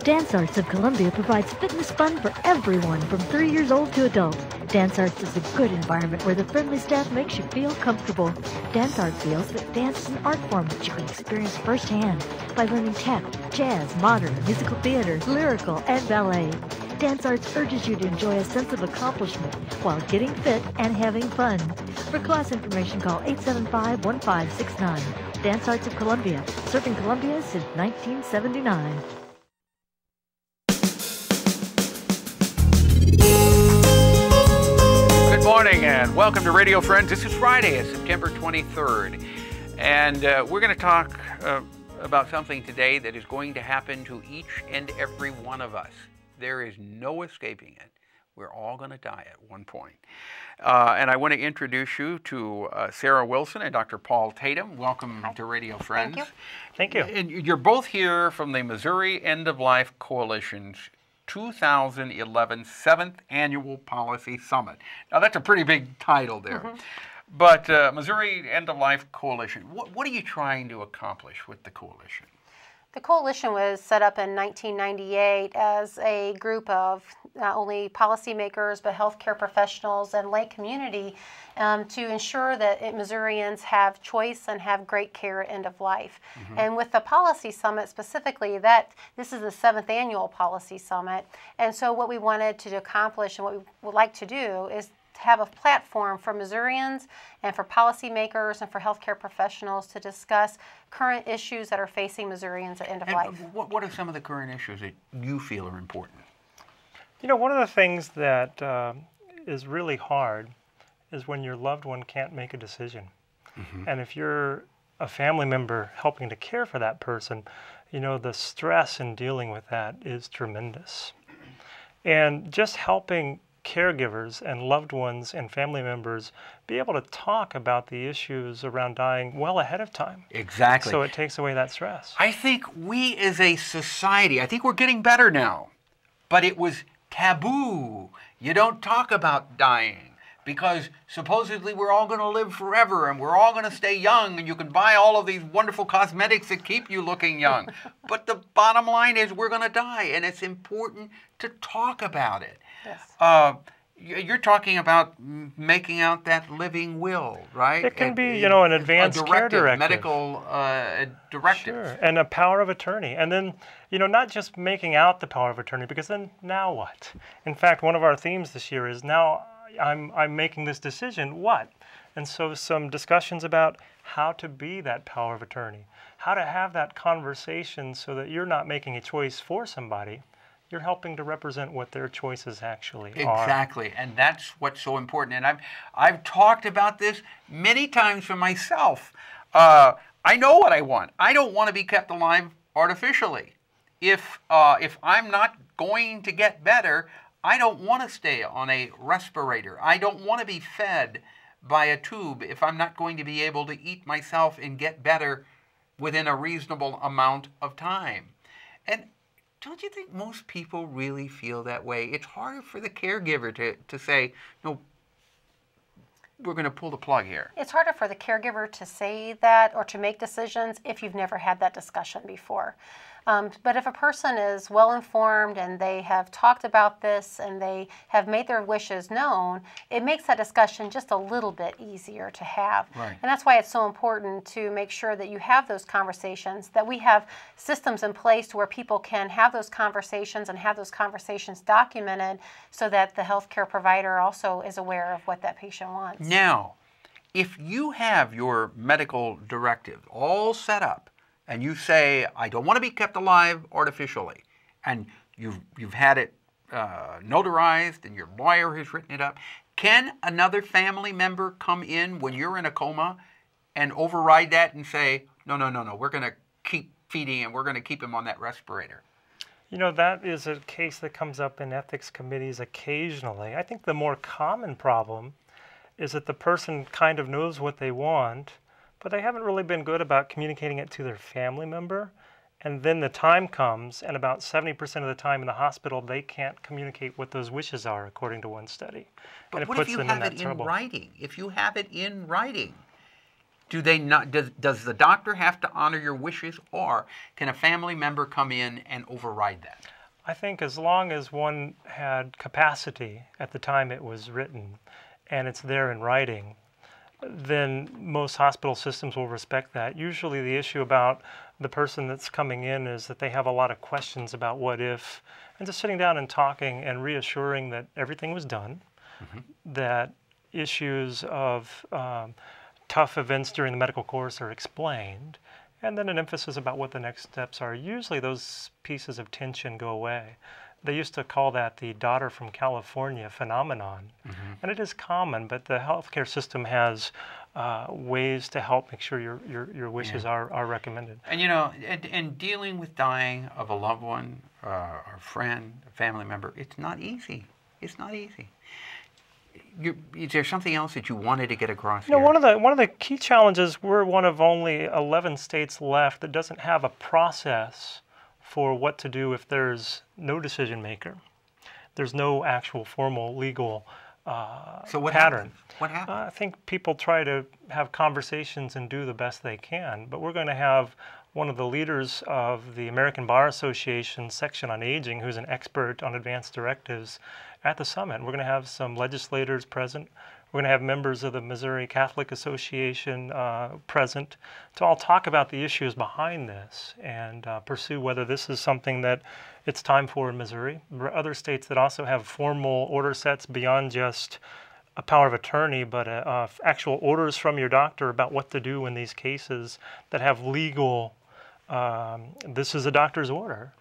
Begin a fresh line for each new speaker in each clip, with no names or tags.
Dance Arts of Columbia provides fitness fun for everyone from 3 years old to adult. Dance Arts is a good environment where the friendly staff makes you feel comfortable. Dance Arts feels that dance is an art form that you can experience firsthand by learning tap, jazz, modern, musical theater, lyrical, and ballet. Dance Arts urges you to enjoy a sense of accomplishment while getting fit and having fun. For class information, call 875-1569. Dance Arts of Columbia, serving Columbia since 1979.
Good morning and welcome to Radio Friends. This is Friday, it's September 23rd, and we're going to talk about something today that is going to happen to each and every one of us. There is no escaping it. We're all going to die at one point. And I want to introduce you to Sarah Wilson and Dr. Paul Tatum. Welcome
Hi.
to Radio Friends.
Thank you.
And you're both here from the Missouri End of Life Coalition's 2011 7th Annual Policy Summit. Now that's a pretty big title there. Mm-hmm. But Missouri End of Life Coalition, what are you trying to accomplish with the coalition?
The coalition was set up in 1998 as a group of not only policymakers but healthcare professionals and lay community to ensure that Missourians have choice and have great care at end of life. Mm-hmm. And with the Policy Summit specifically, this is the 7th Annual Policy Summit. And so what we wanted to accomplish and what we would like to do is have a platform for Missourians and for policymakers and for healthcare professionals to discuss current issues that are facing Missourians at end of life.
What are some of the current issues that you feel are important?
You know, one of the things that is really hard is when your loved one can't make a decision. Mm-hmm. And if you're a family member helping to care for that person, you know, the stress in dealing with that is tremendous. And just helping caregivers and loved ones and family members be able to talk about the issues around dying well ahead of time.
Exactly.
So it takes away that stress.
I think we as a society, I think we're getting better now, but it was taboo. You don't talk about dying because supposedly we're all going to live forever and we're all going to stay young and you can buy all of these wonderful cosmetics that keep you looking young. But the bottom line is we're going to die, and it's important to talk about it.
Yes.
You're talking about making out that living will, right?
It can be, you know, an advanced care directive.
Medical directive.
Sure, and a power of attorney. And then, you know, not just making out the power of attorney, because then now what? In fact, one of our themes this year is now I'm making this decision, what? And so some discussions about how to be that power of attorney, how to have that conversation so that you're not making a choice for somebody, you're helping to represent what their choices actually are.
Exactly, and that's what's so important. And I've talked about this many times for myself. I know what I want. I don't want to be kept alive artificially. If I'm not going to get better, I don't want to stay on a respirator. I don't want to be fed by a tube if I'm not going to be able to eat myself and get better within a reasonable amount of time. And don't you think most people really feel that way? It's harder for the caregiver to say, no, we're going to pull the plug here.
It's harder for the caregiver to say that or to make decisions if you've never had that discussion before. But if a person is well informed and they have talked about this and they have made their wishes known, it makes that discussion just a little bit easier to have.
Right.
And that's why it's so important to make sure that you have those conversations, that we have systems in place where people can have those conversations and have those conversations documented so that the healthcare provider also is aware of what that patient wants.
Now, if you have your medical directive all set up, and you say, I don't want to be kept alive artificially, and you've had it notarized and your lawyer has written it up, can another family member come in when you're in a coma and override that and say, no, we're going to keep feeding him, we're going to keep him on that respirator?
You know, that is a case that comes up in ethics committees occasionally. I think the more common problem is that the person kind of knows what they want, but they haven't really been good about communicating it to their family member. And then the time comes, and about 70% of the time in the hospital, they can't communicate what those wishes are, according to one study.
But what if you have it in writing? If you have it in writing, Do they not? Does the doctor have to honor your wishes, or can a family member come in and override that?
I think as long as one had capacity at the time it was written, and it's there in writing, then most hospital systems will respect that. Usually the issue about the person that's coming in is that they have a lot of questions about what if, and just sitting down and talking and reassuring that everything was done, that issues of tough events during the medical course are explained, and then an emphasis about what the next steps are. Usually those pieces of tension go away. They used to call that the daughter from California phenomenon, and it is common, but the healthcare system has ways to help make sure your wishes are recommended.
And you know, in dealing with dying of a loved one, or a friend, a family member, it's not easy. It's not easy. Is there something else that you wanted to get across here?
One of the key challenges, we're one of only 11 states left that doesn't have a process for what to do if there's no decision maker. There's no actual formal legal
so what
pattern.
Happened? What happened?
I think people try to have conversations and do the best they can, but we're going to have one of the leaders of the American Bar Association section on aging, who's an expert on advanced directives, at the summit. We're going to have some legislators present. We're going to have members of the Missouri Catholic Association present to all talk about the issues behind this and pursue whether this is something that it's time for in Missouri. There are other states that also have formal order sets beyond just a power of attorney, but actual orders from your doctor about what to do in these cases that have legal, this is a doctor's order.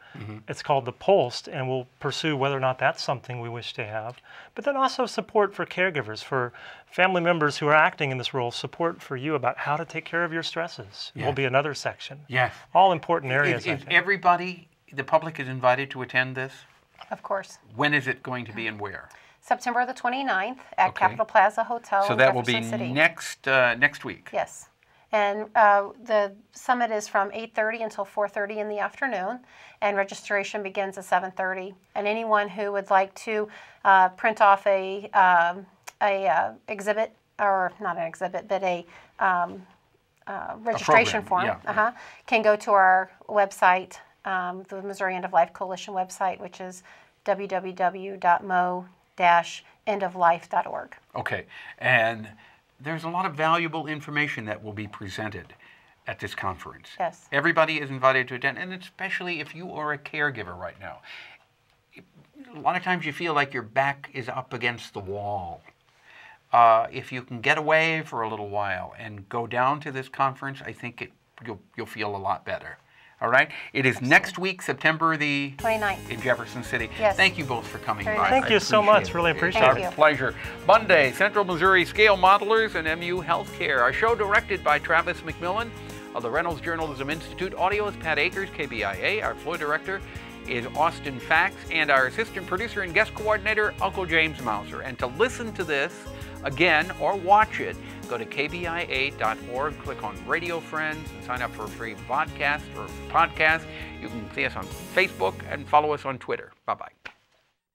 It's called the POST, and we'll pursue whether or not that's something we wish to have. But then also support for caregivers, for family members who are acting in this role, support for you about how to take care of your stresses.
Yes.
Will be another section.
Yes.
All important areas.
If everybody, the public is invited to attend this,
Of course.
when is it going to be and where?
September the 29th at
Okay.
Capitol Plaza Hotel
So
in
that will be
Jefferson City.
next week.
Yes. And the summit is from 8:30 until 4:30 in the afternoon, and registration begins at 7:30. And anyone who would like to print off a exhibit, or not an exhibit, but a registration
program,
form, can go to our website, the Missouri End of Life Coalition website, which is www.mo-endoflife.org.
Okay. And there's a lot of valuable information that will be presented at this conference.
Yes.
Everybody is invited to attend, and especially if you are a caregiver right now. A lot of times you feel like your back is up against the wall. If you can get away for a little while and go down to this conference, I think you'll feel a lot better. All right? It is next week, September the
29th.
in Jefferson City.
Yes.
Thank you both for coming
Very
by.
nice.
Thank you so
appreciate
much.
it.
Really appreciate
Thank
it.
you.
It's a pleasure. Monday, Central Missouri Scale Modelers and MU Healthcare. Our show directed by Travis McMillan of the Reynolds Journalism Institute. Audio is Pat Akers, KBIA. Our floor director is Austin Fax, and our assistant producer and guest coordinator, Uncle James Mauser. And to listen to this again or watch it, go to kbia.org, click on Radio Friends, and sign up for a free podcast or podcast. You can see us on Facebook and follow us on Twitter. Bye-bye.